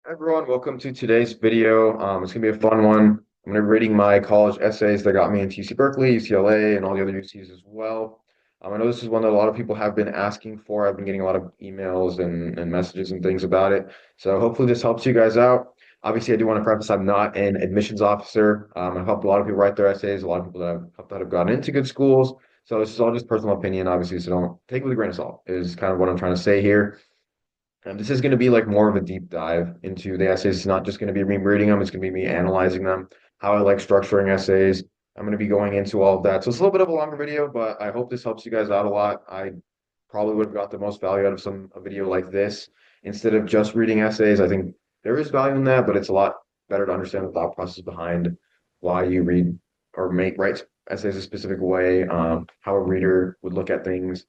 Hi everyone, welcome to today's video. It's gonna be a fun one. I'm gonna be reading my college essays that got me into UC Berkeley, UCLA, and all the other UCs as well. I know this is one that a lot of people have been asking for. I've been getting a lot of emails and messages and things about it. So hopefully this helps you guys out. Obviously, I do want to preface I'm not an admissions officer. I've helped a lot of people write their essays, a lot of people that I've helped that have gotten into good schools. So this is all just personal opinion, obviously, so don't take it with a grain of salt, is kind of what I'm trying to say here. And this is going to be like more of a deep dive into the essays. It's not just going to be me reading them, it's going to be me analyzing them, how I like structuring essays. I'm going to be going into all of that. So it's a little bit of a longer video, but I hope this helps you guys out a lot. I probably would have got the most value out of a video like this instead of just reading essays. I think there is value in that, but it's a lot better to understand the thought process behind why you read or write essays a specific way, how a reader would look at things,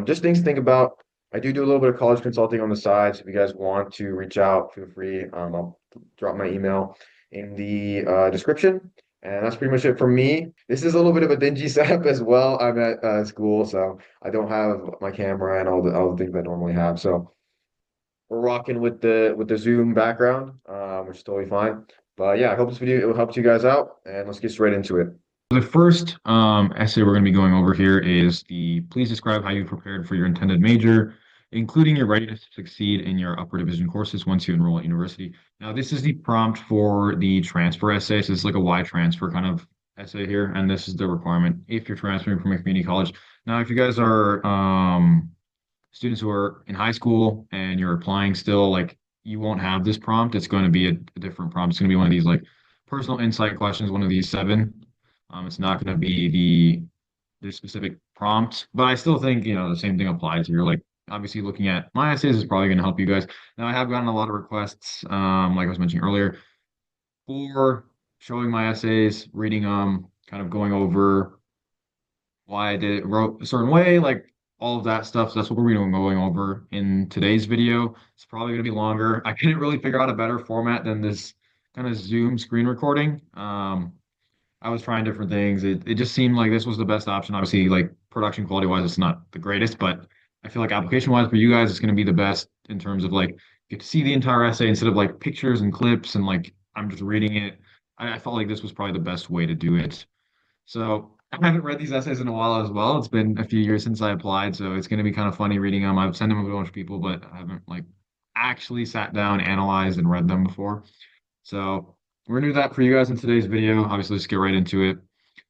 just things to think about. I do a little bit of college consulting on the side. So if you guys want to reach out, feel free. I'll drop my email in the description. And that's pretty much it for me. This is a little bit of a dingy setup as well. I'm at school, so I don't have my camera and all the things I normally have. So we're rocking with the Zoom background, which is totally fine. But yeah, I hope this video helps you guys out, and let's get straight into it. The first essay we're going to be going over here is the please describe how you prepared for your intended major, including your readiness to succeed in your upper division courses once you enroll at university. Now, this is the prompt for the transfer essay. So it's like a Y transfer kind of essay here, and this is the requirement if you're transferring from a community college. Now, if you guys are students who are in high school and you're applying still, like you won't have this prompt. It's going to be a different prompt. It's going to be one of these like personal insight questions, one of these seven. It's not going to be the specific prompt, but I still think, the same thing applies here. Like obviously looking at my essays is probably going to help you guys. Now I have gotten a lot of requests, like I was mentioning earlier, for showing my essays, reading them, kind of going over why I wrote a certain way, like all of that stuff. So that's what we're going over in today's video. It's probably going to be longer. I couldn't really figure out a better format than this kind of Zoom screen recording. I was trying different things. It just seemed like this was the best option. Obviously, like production quality wise, it's not the greatest, but I feel like application wise for you guys, it's going to be the best in terms of like you get to see the entire essay instead of like pictures and clips and like I'm just reading it. I felt like this was probably the best way to do it. So I haven't read these essays in a while as well. It's been a few years since I applied, so it's going to be kind of funny reading them. I've sent them to a bunch of people, but I haven't like actually sat down, analyzed, and read them before. So we're gonna do that for you guys in today's video. Obviously, let's get right into it.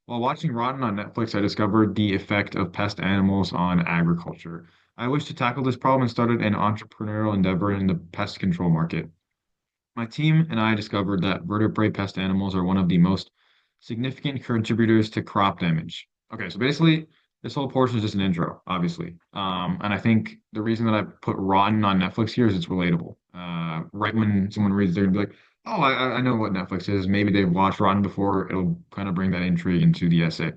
While watching Rotten on Netflix, I discovered the effect of pest animals on agriculture. I wish to tackle this problem and started an entrepreneurial endeavor in the pest control market. My team and I discovered that vertebrate pest animals are one of the most significant contributors to crop damage. Okay, so basically, this whole portion is just an intro, obviously. And I think the reason that I put Rotten on Netflix here is it's relatable. Right when someone reads, they're gonna be like, "Oh, I know what Netflix is." Maybe they've watched Rotten before. It'll kind of bring that intrigue into the essay.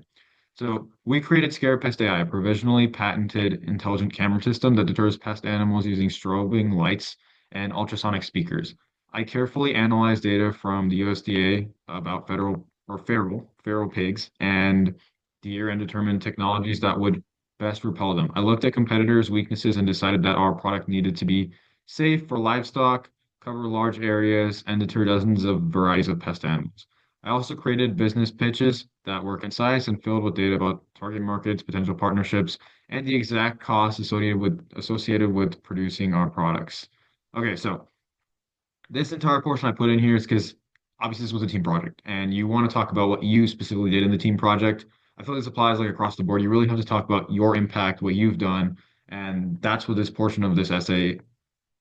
So we created ScarePest AI, a provisionally patented intelligent camera system that deters pest animals using strobing lights and ultrasonic speakers. I carefully analyzed data from the USDA about feral pigs and deer and determined technologies that would best repel them. I looked at competitors' weaknesses and decided that our product needed to be safe for livestock, cover large areas, and deter dozens of varieties of pest animals. I also created business pitches that were concise and filled with data about target markets, potential partnerships, and the exact costs associated with producing our products. Okay, so this entire portion I put in here is because obviously this was a team project, and you want to talk about what you specifically did in the team project. I feel like this applies like across the board. You really have to talk about your impact, what you've done, and that's what this portion of this essay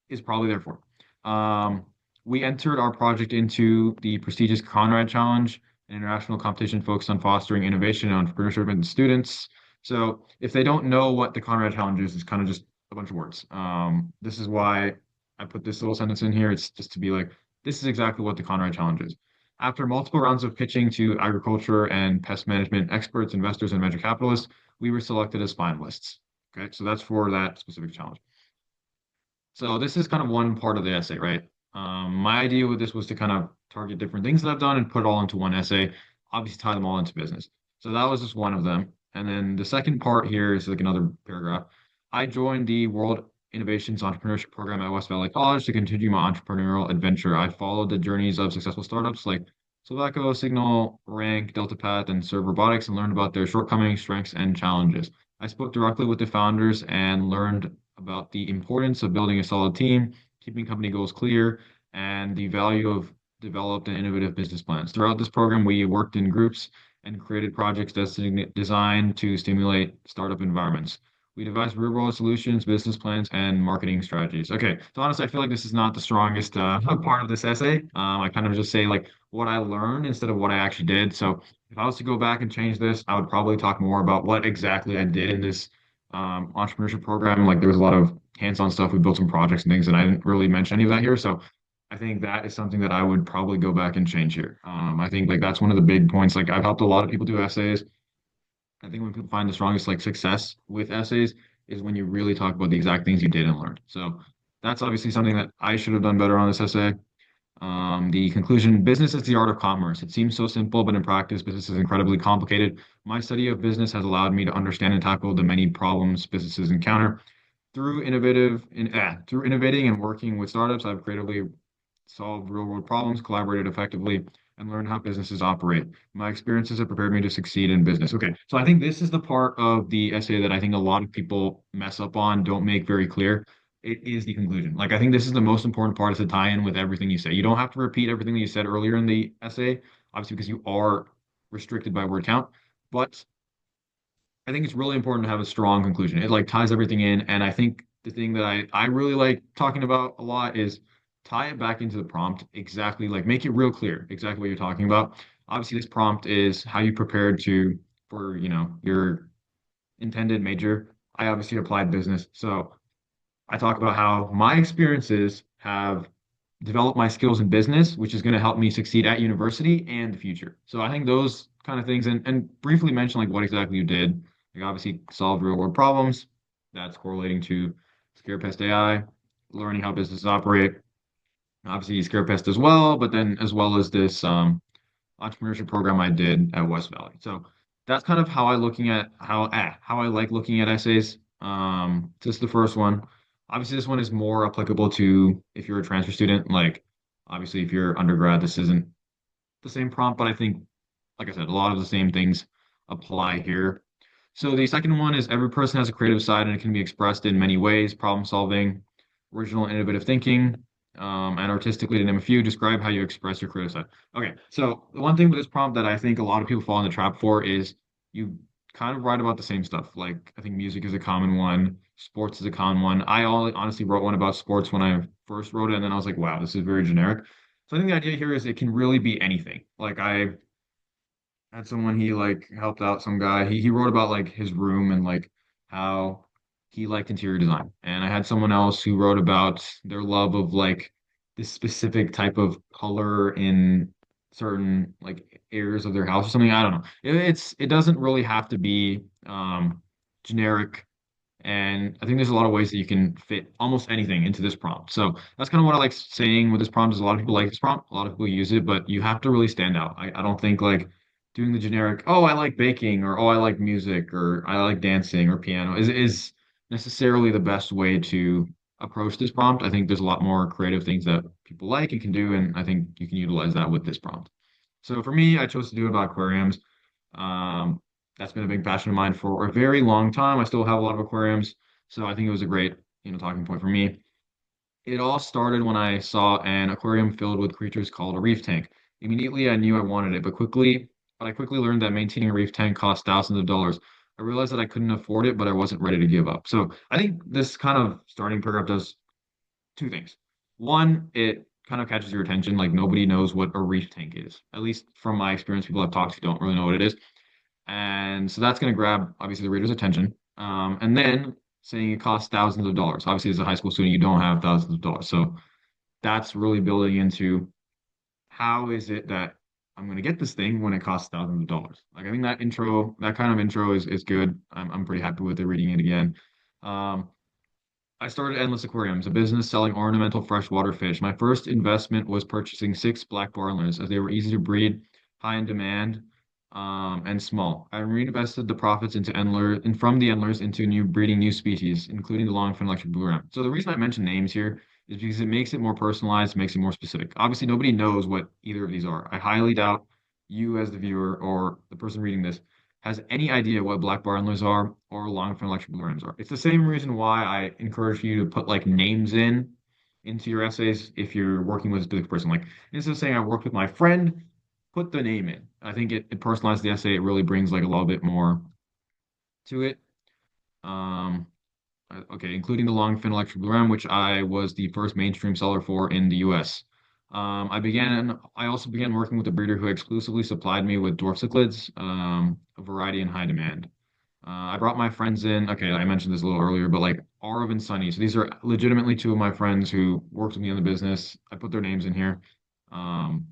is probably there for. Um, we entered our project into the prestigious Conrad Challenge, an international competition focused on fostering innovation and entrepreneurship in students. So if they don't know what the Conrad Challenge is, it's kind of just a bunch of words. This is why I put this little sentence in here. It's just to be like, this is exactly what the Conrad Challenge is. After multiple rounds of pitching to agriculture and pest management experts, investors, and venture capitalists, we were selected as finalists. Okay, so that's for that specific challenge. So this is kind of one part of the essay, right? My idea with this was to kind of target different things that I've done and put it all into one essay, obviously tie them all into business. So that was just one of them. And then the second part here is like another paragraph. I joined the World Innovations Entrepreneurship Program at West Valley College to continue my entrepreneurial adventure. I followed the journeys of successful startups like Silvaco, Signal, Rank, DeltaPath, and Serve Robotics and learned about their shortcomings, strengths, and challenges. I spoke directly with the founders and learned about the importance of building a solid team, keeping company goals clear, and the value of developed and innovative business plans. Throughout this program, we worked in groups and created projects designed to stimulate startup environments. We devised real-world solutions, business plans, and marketing strategies. Okay, so honestly, I feel like this is not the strongest part of this essay. I kind of just say like what I learned instead of what I actually did. So if I was to go back and change this, I would probably talk more about what exactly I did in this entrepreneurship program. Like there was a lot of hands-on stuff. We built some projects and things, and I didn't really mention any of that here. So I think that is something that I would probably go back and change here. I think like that's one of the big points. Like I've helped a lot of people do essays. I think when people find the strongest like success with essays is when you really talk about the exact things you did and learned. So that's obviously something that I should have done better on this essay. The conclusion, business is the art of commerce. It seems so simple, but in practice, business is incredibly complicated. My study of business has allowed me to understand and tackle the many problems businesses encounter. Through innovating and working with startups, I've creatively solved real-world problems, collaborated effectively, and learned how businesses operate. My experiences have prepared me to succeed in business. Okay, so I think this is the part of the essay that I think a lot of people mess up on, don't make very clear. It is the conclusion. Like I think this is the most important part is to tie in with everything you say. You don't have to repeat everything that you said earlier in the essay, obviously because you are restricted by word count, but I think it's really important to have a strong conclusion. It like ties everything in. And I think the thing that I really like talking about a lot is tie it back into the prompt exactly, like make it real clear exactly what you're talking about. Obviously, this prompt is how you prepared to for, your intended major. I obviously applied business. So I talk about how my experiences have developed my skills in business, which is going to help me succeed at university and the future. So I think those kind of things and briefly mention like what exactly you did. Like obviously solve real world problems. That's correlating to Scarepest AI, learning how businesses operate. Obviously Scarepest as well, but then as well as this entrepreneurship program I did at West Valley. So that's kind of how I looking at how I like looking at essays. This is the first one. Obviously, this one is more applicable to if you're a transfer student. Like, obviously, if you're undergrad, this isn't the same prompt, but I think, like I said, a lot of the same things apply here. So the second one is every person has a creative side and it can be expressed in many ways, problem solving, original and innovative thinking, and artistically, to name a few, describe how you express your creative side. Okay, so the one thing with this prompt that I think a lot of people fall in the trap for is you kind of write about the same stuff. Like I think music is a common one, sports is a common one. Honestly wrote one about sports when I first wrote it, and then I was like, wow, this is very generic. So I think the idea here is it can really be anything. Like I had someone he like helped out some guy. He wrote about like his room and like how he liked interior design. And I had someone else who wrote about their love of like this specific type of color in certain like areas of their house or something. I don't know. It doesn't really have to be generic. And I think there's a lot of ways that you can fit almost anything into this prompt. So that's kind of what I like saying with this prompt is a lot of people like this prompt, a lot of people use it, but you have to really stand out. I don't think like doing the generic, oh, I like baking or oh, I like music or I like dancing or piano is necessarily the best way to approach this prompt. I think there's a lot more creative things that people like and can do, and I think you can utilize that with this prompt. So for me, I chose to do it about aquariums. Um, that's been a big passion of mine for a very long time. I still have a lot of aquariums, so I think it was a great, talking point for me. It all started when I saw an aquarium filled with creatures called a reef tank. Immediately, I knew I wanted it, but I quickly learned that maintaining a reef tank costs thousands of dollars. I realized that I couldn't afford it, but I wasn't ready to give up. So I think this kind of starting paragraph does two things. One, it kind of catches your attention. Like nobody knows what a reef tank is. At least from my experience, people I've talked to don't really know what it is. And so that's going to grab obviously the reader's attention. And then saying it costs thousands of dollars. Obviously, as a high school student, you don't have thousands of dollars. So that's really building into how is it that I'm going to get this thing when it costs thousands of dollars. Like I think that kind of intro is good. I'm pretty happy with it reading it again. Um, I started Endless Aquariums, a business selling ornamental freshwater fish. My first investment was purchasing six black barlins as they were easy to breed, high in demand. and small. I reinvested the profits into Endler and from the Endlers into new breeding new species, including the longfin electric blue ram. So the reason I mention names here is because it makes it more personalized, makes it more specific. Obviously, nobody knows what either of these are. I highly doubt you, as the viewer or the person reading this, has any idea what black bar Endlers are or longfin electric blue rams are. It's the same reason why I encourage you to put like names into your essays if you're working with a specific person. Like instead of saying I worked with my friend, put the name in. I think it personalizes the essay. It really brings like a little bit more to it. Um, okay, including the longfin electric blue ram, which I was the first mainstream seller for in the US. I also began working with a breeder who exclusively supplied me with dwarf cichlids, a variety in high demand. I brought my friends in. Okay, I mentioned this a little earlier, but like Arv and Sunny. So these are legitimately two of my friends who worked with me in the business. I put their names in here. Um,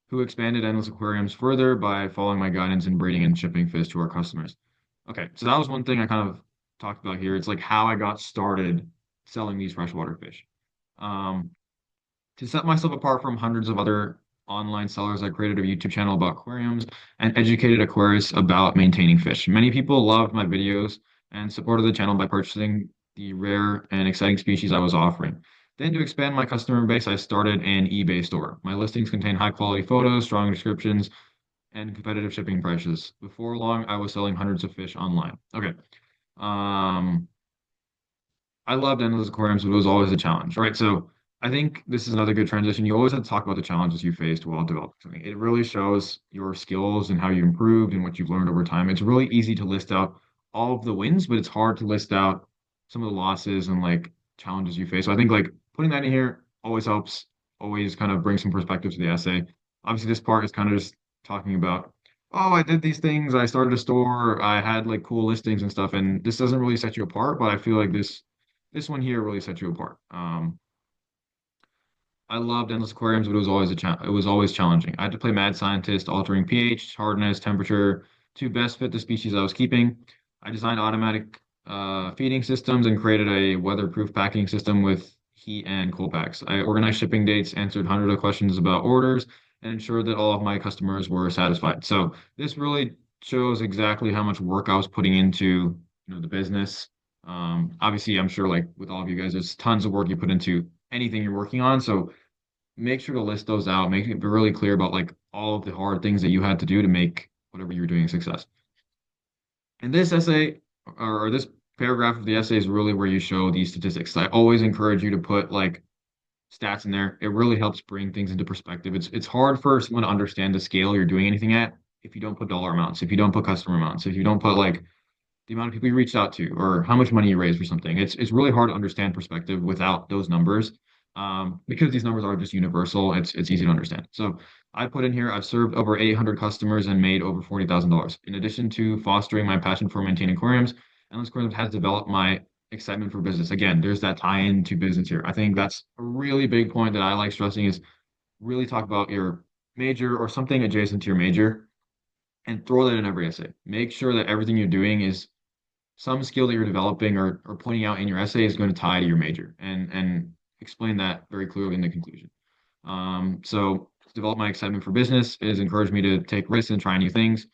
who expanded Endless Aquariums further by following my guidance in breeding and shipping fish to our customers. Okay, so that was one thing I kind of talked about here. It's like how I got started selling these freshwater fish. Um, to set myself apart from hundreds of other online sellers, I created a YouTube channel about aquariums and educated aquarists about maintaining fish. Many people loved my videos and supported the channel by purchasing the rare and exciting species I was offering. Then, to expand my customer base, I started an eBay store. My listings contain high quality photos, strong descriptions, and competitive shipping prices. Before long, I was selling hundreds of fish online. Okay. Um, I loved endless aquariums, but it was always a challenge, right? So I think this is another good transition. You always have to talk about the challenges you faced while developing something. It really shows your skills and how you improved and what you've learned over time. It's really easy to list out all of the wins, but it's hard to list out some of the losses and like challenges you face. So I think like putting that in here always helps, always kind of bring some perspective to the essay. Obviously, this part is kind of just talking about, oh, I did these things, I started a store, I had like cool listings and stuff, and this doesn't really set you apart, but I feel like this one here really set you apart. I loved endless aquariums, but it was always challenging. I had to play mad scientist, altering pH, hardness, temperature to best fit the species I was keeping. I designed automatic feeding systems and created a weatherproof packing system with heat and cold packs. I organized shipping dates, answered hundreds of questions about orders, and ensured that all of my customers were satisfied. So this really shows exactly how much work I was putting into, the business. Obviously, I'm sure like with all of you guys, there's tons of work you put into anything you're working on. So make sure to list those out, make it really clear about like all of the hard things that you had to do to make whatever you're doing a success. And this essay or this paragraph of the essay is really where you show these statistics. I always encourage you to put like stats in there. It really helps bring things into perspective. It's hard for someone to understand the scale you're doing anything at if you don't put dollar amounts, if you don't put customer amounts, if you don't put like the amount of people you reached out to or how much money you raised for something. It's really hard to understand perspective without those numbers. Because these numbers are just universal, it's easy to understand. So I put in here, I've served over 800 customers and made over $40,000. In addition to fostering my passion for maintaining aquariums, Endless Aquariums has developed my excitement for business. Again, there's that tie in to business here. I think that's a really big point that I like stressing is really talk about your major or something adjacent to your major and throw that in every essay. Make sure that everything you're doing is some skill that you're developing or pointing out in your essay is going to tie to your major and explain that very clearly in the conclusion. So to develop my excitement for business is encouraged me to take risks and try new things.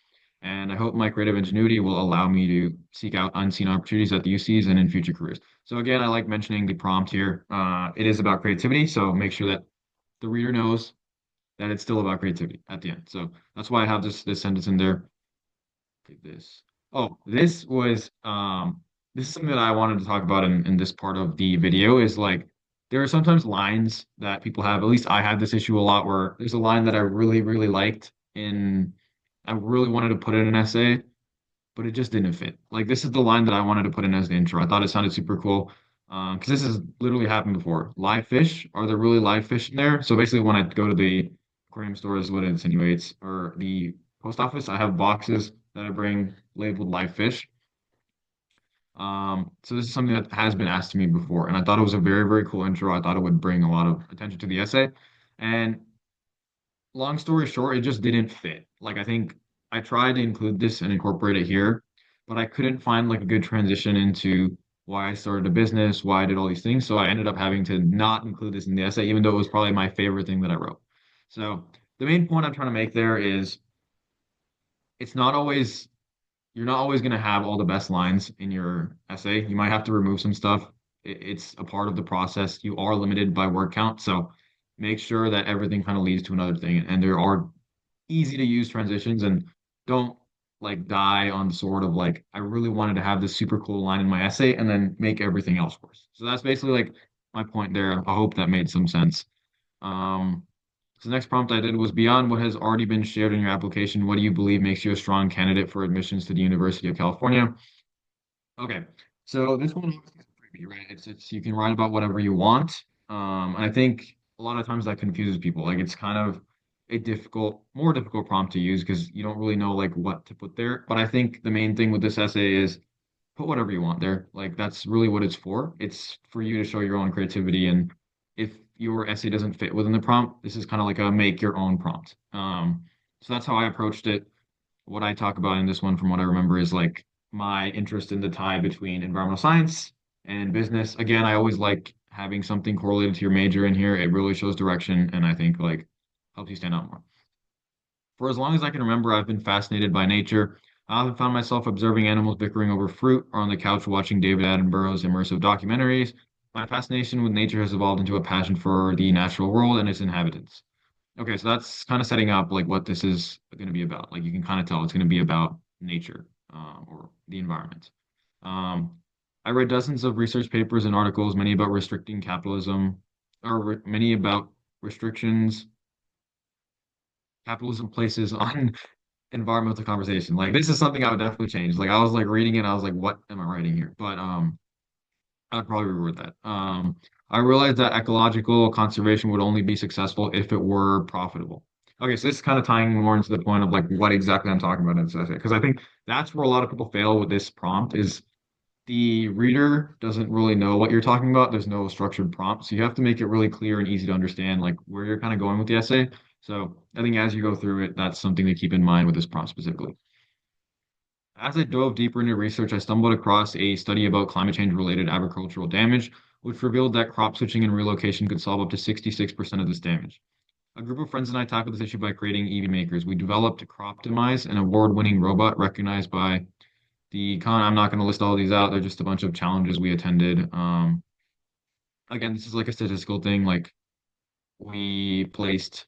And I hope my creative ingenuity will allow me to seek out unseen opportunities at the UCs and in future careers. So again, I like mentioning the prompt here. It is about creativity, so make sure that the reader knows that it's still about creativity at the end. So that's why I have this sentence in there. This. Oh, this is something that I wanted to talk about in this part of the video is like there are sometimes lines that people have, at least I had this issue a lot where there's a line that I really, really liked and I really wanted to put in an essay, but it just didn't fit. Like this is the line that I wanted to put in as the intro. I thought it sounded super cool. Because this has literally happened before. Live fish, are there really live fish in there? So basically when I go to the aquarium store is what it insinuates, or the post office, I have boxes that I bring labeled live fish. So this is something that has been asked to me before, and I thought it was a very, very cool intro. I thought it would bring a lot of attention to the essay. And long story short, it just didn't fit. Like I think I tried to include this and incorporate it here, but I couldn't find like a good transition into why I started a business, why I did all these things. So I ended up having to not include this in the essay, even though it was probably my favorite thing that I wrote. So the main point I'm trying to make there is it's not always you're not always going to have all the best lines in your essay. You might have to remove some stuff. It's a part of the process. You are limited by word count, so make sure that everything kind of leads to another thing. And there are easy to use transitions, and don't like die on the sword of like I really wanted to have this super cool line in my essay and then make everything else worse. So that's basically like my point there. I hope that made some sense. Um, so the next prompt I did was beyond what has already been shared in your application, what do you believe makes you a strong candidate for admissions to the University of California? Okay, so this one obviously is a freebie, right? It's you can write about whatever you want. And I think a lot of times that confuses people. Like it's kind of a more difficult prompt to use because you don't really know like what to put there. But I think the main thing with this essay is put whatever you want there. Like that's really what it's for. It's for you to show your own creativity. And if your essay doesn't fit within the prompt, this is kind of like a make your own prompt. So that's how I approached it. What I talk about in this one, from what I remember, is like my interest in the tie between environmental science and business. Again, I always like having something correlated to your major in here. It really shows direction, and I think like helps you stand out more. For as long as I can remember, I've been fascinated by nature. I often found myself observing animals bickering over fruit or on the couch watching David Attenborough's immersive documentaries. My fascination with nature has evolved into a passion for the natural world and its inhabitants. Okay, so that's kind of setting up like what this is going to be about. Like you can kind of tell it's going to be about nature, or the environment. Um, I read dozens of research papers and articles, many about restricting capitalism, many about restrictions capitalism places on environmental conversation. Like this is something I would definitely change. Like I was like reading it, and I was like, what am I writing here? But I'd probably reword that. I realized that ecological conservation would only be successful if it were profitable. Okay, so this is kind of tying more into the point of like what exactly I'm talking about in this essay, because I think that's where a lot of people fail with this prompt is the reader doesn't really know what you're talking about. There's no structured prompt, so you have to make it really clear and easy to understand like where you're kind of going with the essay. So I think as you go through it, that's something to keep in mind with this prompt specifically. As I dove deeper into research, I stumbled across a study about climate change related agricultural damage, which revealed that crop switching and relocation could solve up to 66% of this damage. A group of friends and I tackled this issue by creating EV makers. We developed Croptimize, an award-winning robot recognized by the con. I'm not going to list all these out. They're just a bunch of challenges we attended. Again, this is like a statistical thing. Like we placed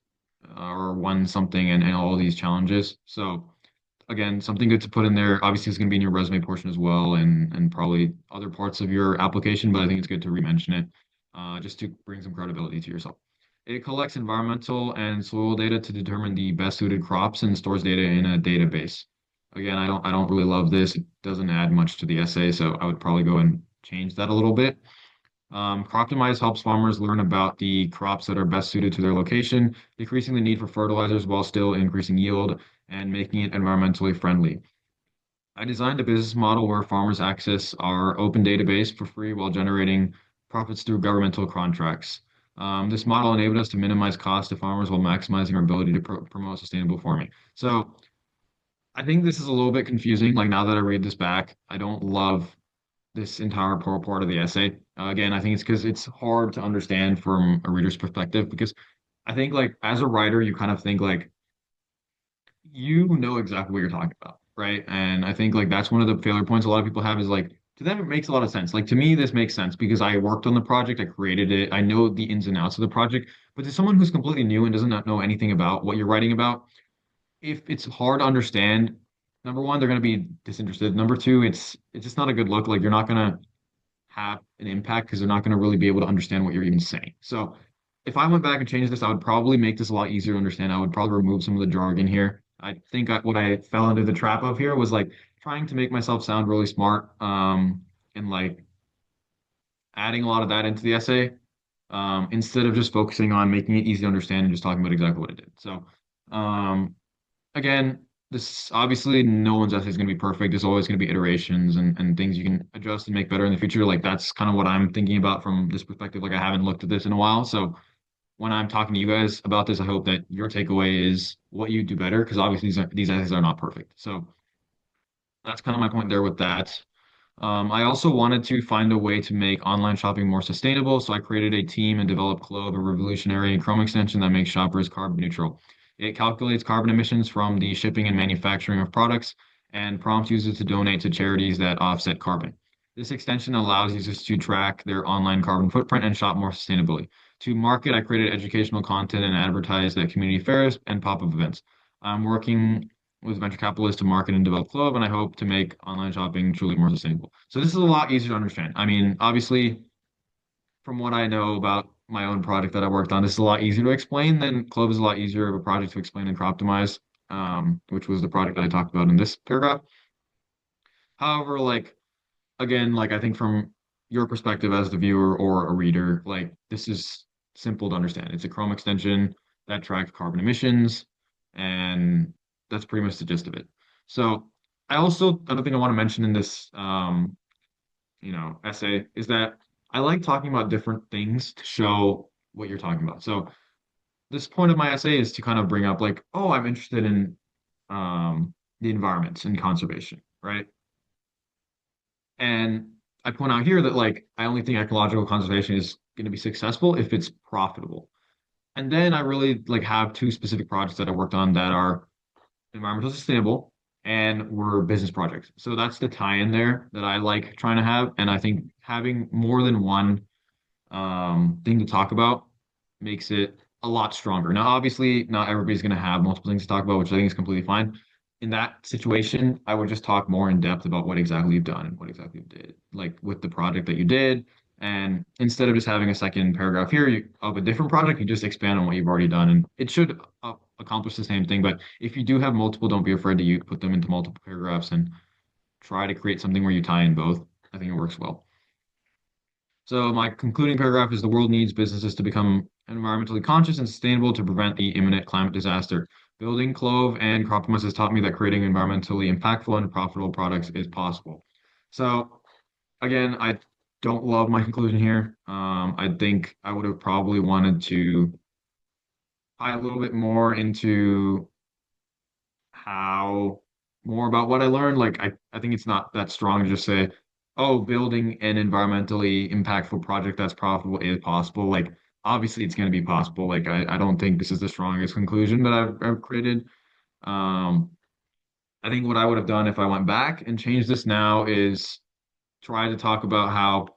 or won something in all these challenges. So again, something good to put in there. Obviously, it's going to be in your resume portion as well, and probably other parts of your application. But I think it's good to re-mention it, just to bring some credibility to yourself. It collects environmental and soil data to determine the best suited crops and stores data in a database. Again, I don't really love this. It doesn't add much to the essay, so I would probably go and change that a little bit. Croptimize helps farmers learn about the crops that are best suited to their location, decreasing the need for fertilizers while still increasing yield and making it environmentally friendly. I designed a business model where farmers access our open database for free while generating profits through governmental contracts. This model enabled us to minimize costs to farmers while maximizing our ability to promote sustainable farming. So I think this is a little bit confusing. Like now that I read this back, I don't love this entire part of the essay. Again, I think it's because it's hard to understand from a reader's perspective because I think like as a writer, you kind of think like you know exactly what you're talking about, right? And I think like that's one of the failure points a lot of people have is like to them it makes a lot of sense. Like to me, this makes sense because I worked on the project, I created it, I know the ins and outs of the project. But to someone who's completely new and doesn't not know anything about what you're writing about, if it's hard to understand, number one, they're going to be disinterested. Number two, it's just not a good look. Like you're not going to have an impact because they're not going to really be able to understand what you're even saying. So if I went back and changed this, I would probably make this a lot easier to understand. I would probably remove some of the jargon here. I think what I fell into the trap of here was like trying to make myself sound really smart, and like adding a lot of that into the essay, instead of just focusing on making it easy to understand and just talking about exactly what it did. So, um, again, this obviously no one's essay is going to be perfect. There's always going to be iterations and things you can adjust and make better in the future. Like that's kind of what I'm thinking about from this perspective. Like I haven't looked at this in a while, so when I'm talking to you guys about this, I hope that your takeaway is what you do better because obviously these essays are not perfect. So that's kind of my point there with that. I also wanted to find a way to make online shopping more sustainable, so I created a team and developed Clove, a revolutionary Chrome extension that makes shoppers carbon neutral. It calculates carbon emissions from the shipping and manufacturing of products and prompts users to donate to charities that offset carbon. This extension allows users to track their online carbon footprint and shop more sustainably. To market, I created educational content and advertised at community fairs and pop-up events. I'm working with venture capitalists to market and develop Clove, and I hope to make online shopping truly more sustainable. So this is a lot easier to understand. I mean, obviously, from what I know about my own project that I worked on, this is a lot easier to explain than Clove is a lot easier of a project to explain than Croptimize, which was the project that I talked about in this paragraph. However, like again, like I think from your perspective as the viewer or a reader, like this is simple to understand. It's a Chrome extension that tracks carbon emissions, and that's pretty much the gist of it. So I also other thing I want to mention in this essay is that I like talking about different things to show what you're talking about. So this point of my essay is to kind of bring up like, oh, I'm interested in the environment and conservation, right? And I point out here that like I only think ecological conservation is going to be successful if it's profitable. And then I really like have two specific projects that I worked on that are environmental sustainable and were business projects. So that's the tie-in there that I like trying to have. And I think having more than one thing to talk about makes it a lot stronger. Now, obviously, not everybody's going to have multiple things to talk about, which I think is completely fine. In that situation, I would just talk more in depth about what exactly you've done and what exactly you did, like with the project that you did. And instead of just having a second paragraph here of a different project, you just expand on what you've already done. And it should accomplish the same thing. But if you do have multiple, don't be afraid to put them into multiple paragraphs and try to create something where you tie in both. I think it works well. So my concluding paragraph is the world needs businesses to become environmentally conscious and sustainable to prevent the imminent climate disaster. Building Clove and Croptomus has taught me that creating environmentally impactful and profitable products is possible. So again, I don't love my conclusion here. I think I would have probably wanted to tie a little bit more into how more about what I learned. Like I think it's not that strong to just say, oh, building an environmentally impactful project that's profitable is possible. Like obviously it's going to be possible. Like I don't think this is the strongest conclusion that I've created. Um, I think what I would have done if I went back and changed this now is try to talk about how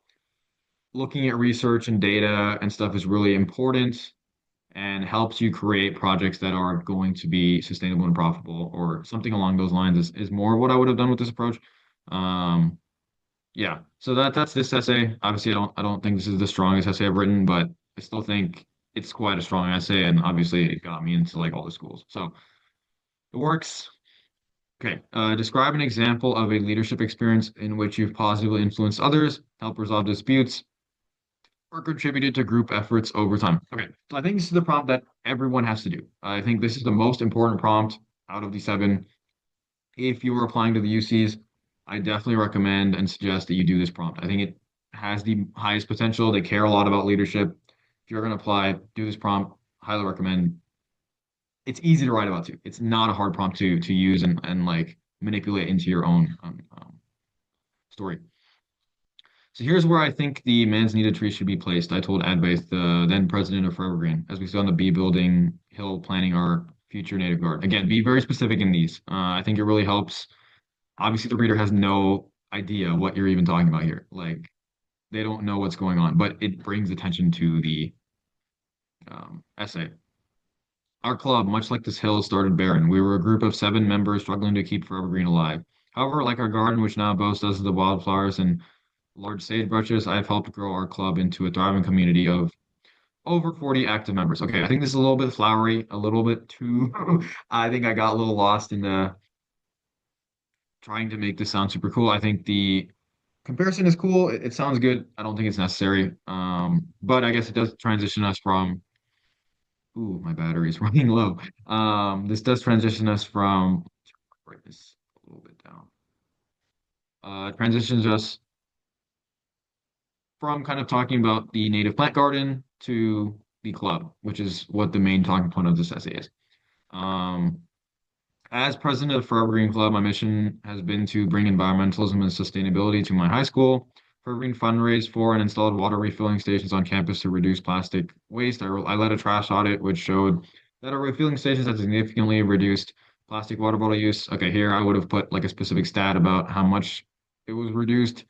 looking at research and data and stuff is really important and helps you create projects that are going to be sustainable and profitable or something along those lines is more what I would have done with this approach. Um, yeah, so that's this essay. Obviously, I don't think this is the strongest essay I've written, but I still think it's quite a strong essay, and obviously it got me into like all the schools. So it works. Okay, describe an example of a leadership experience in which you've positively influenced others, helped resolve disputes, or contributed to group efforts over time. Okay, so I think this is the prompt that everyone has to do. I think this is the most important prompt out of the seven. If you are applying to the UCs, I definitely recommend and suggest that you do this prompt. I think it has the highest potential. They care a lot about leadership. If you're going to apply, do this prompt. Highly recommend. It's easy to write about too. It's not a hard prompt to use and like manipulate into your own story. So here's where I think the man's needed tree should be placed. I told Advaith, the then president of Forever Green, as we saw on the B building hill planning our future native garden. Again, be very specific in these. I think it really helps. Obviously, the reader has no idea what you're even talking about here. Like they don't know what's going on, but it brings attention to the essay. Our club, much like this hill, started barren. We were a group of seven members struggling to keep Forever Green alive. However, like our garden, which now boasts dozens of wildflowers and large sagebrushes, I've helped grow our club into a thriving community of over 40 active members. Okay, I think this is a little bit flowery, a little bit too. I think I got a little lost in the trying to make this sound super cool. I think the comparison is cool. It sounds good. I don't think it's necessary. But I guess it does transition us from, ooh, my battery is running low. This does transition us from, break this a little bit down. Transitions us from kind of talking about the native plant garden to the club, which is what the main talking point of this essay is. Um, as president of Forever Green Club, my mission has been to bring environmentalism and sustainability to my high school. Forever Green fundraised for and installed water refilling stations on campus to reduce plastic waste. I led a trash audit, which showed that are refueling stations that significantly reduced plastic water bottle use. Okay, here I would have put like a specific stat about how much it was reduced.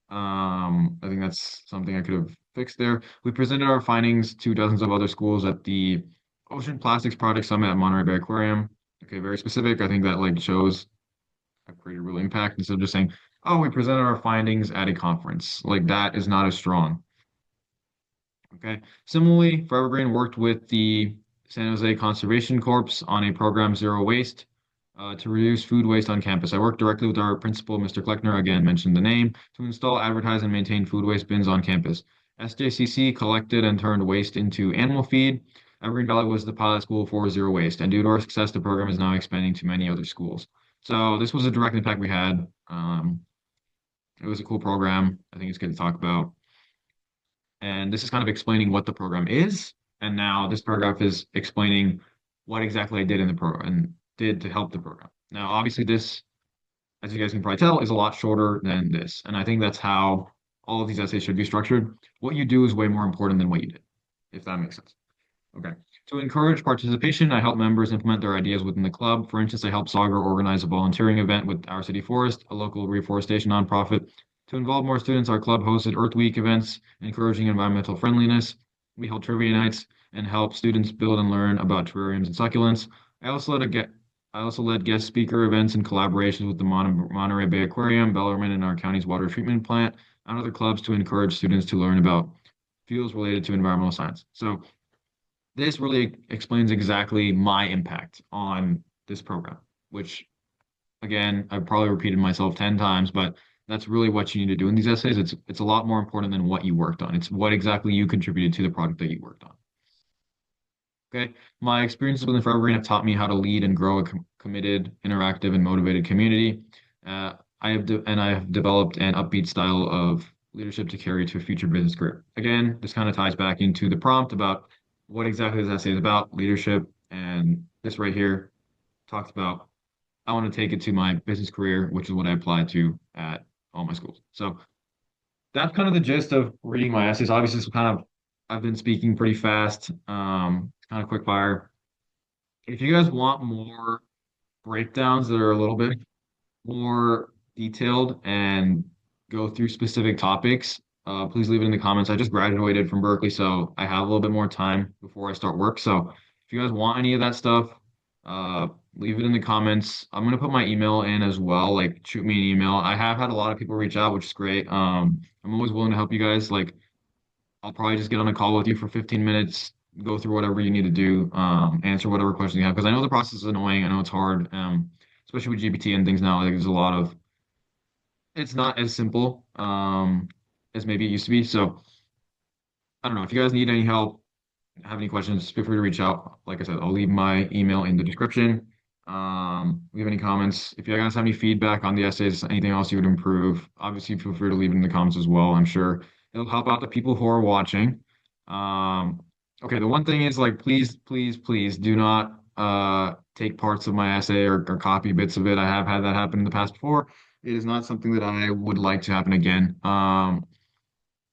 I think that's something I could have fixed there. We presented our findings to dozens of other schools at the Ocean Plastics Project Summit at Monterey Bay Aquarium. Okay, very specific. I think that like shows I've created real impact instead of just saying, "Oh, we presented our findings at a conference." Like that is not as strong. Okay. Similarly, Forever Green worked with the San Jose Conservation Corps on a program Zero Waste to reduce food waste on campus. I worked directly with our principal, Mr. Kleckner, again, mentioned the name, to install, advertise, and maintain food waste bins on campus. SJCC collected and turned waste into animal feed. Evergreen Valley was the pilot school for Zero Waste, and due to our success, the program is now expanding to many other schools. So this was a direct impact we had. It was a cool program. I think it's good to talk about. And this is kind of explaining what the program is. And now this paragraph is explaining what exactly I did in the program and did to help the program. Now, obviously, this, as you guys can probably tell, is a lot shorter than this. And I think that's how all of these essays should be structured. What you do is way more important than what you did, if that makes sense. Okay. To encourage participation, I help members implement their ideas within the club. For instance, I helped Sagar organize a volunteering event with Our City Forest, a local reforestation nonprofit. To involve more students, our club hosted Earth Week events, encouraging environmental friendliness. We held trivia nights and helped students build and learn about terrariums and succulents. I also led a get I also led guest speaker events in collaborations with the Monterey Bay Aquarium, Bellarmine, and our county's water treatment plant, and other clubs to encourage students to learn about fields related to environmental science. So this really explains exactly my impact on this program, which again, I've probably repeated myself 10 times, but that's really what you need to do in these essays. It's a lot more important than what you worked on. It's what exactly you contributed to the project that you worked on. Okay. My experiences within Forever Green have taught me how to lead and grow a committed, interactive, and motivated community. I have developed an upbeat style of leadership to carry to a future business career. Again, this kind of ties back into the prompt about what exactly this essay is about, leadership, and this right here talks about I want to take it to my business career, which is what I applied to at all my schools. So that's kind of the gist of reading my essays. Obviously, it's kind of I've been speaking pretty fast, kind of quick fire. If you guys want more breakdowns that are a little bit more detailed and go through specific topics, please leave it in the comments. I just graduated from Berkeley, so I have a little bit more time before I start work. So if you guys want any of that stuff, uh, leave it in the comments. I'm gonna put my email in as well. Like, shoot me an email. I have had a lot of people reach out, which is great. I'm always willing to help you guys. Like, I'll probably just get on a call with you for 15 minutes, go through whatever you need to do, answer whatever questions you have. Because I know the process is annoying. I know it's hard, especially with GPT and things now. Like, there's a lot of, it's not as simple, as maybe it used to be. So I don't know. If you guys need any help, have any questions, feel free to reach out. Like I said, I'll leave my email in the description. If you have any comments, if you guys have any feedback on the essays, anything else you would improve, obviously feel free to leave it in the comments as well. I'm sure it'll help out the people who are watching. Okay, the one thing is like, please, please, please do not take parts of my essay or copy bits of it. I have had that happen in the past before. It is not something that I would like to happen again.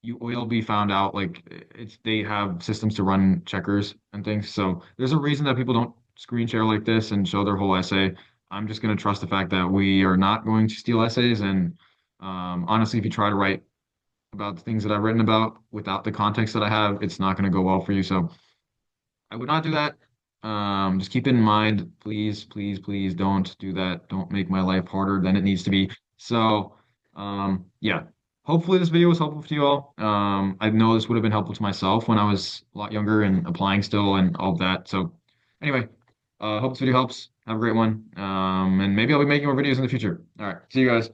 You will be found out like it's they have systems to run checkers and things. So there's a reason that people don't screen share like this and show their whole essay. I'm just going to trust the fact that we are not going to steal essays. And honestly, if you try to write about the things that I've written about without the context that I have, it's not going to go well for you. So I would not do that. Just keep in mind, please, please, please don't do that. Don't make my life harder than it needs to be. So, yeah, hopefully this video was helpful to you all. I know this would have been helpful to myself when I was a lot younger and applying still and all of that. So, anyway, hope this video helps. Have a great one. And maybe I'll be making more videos in the future. All right, see you guys.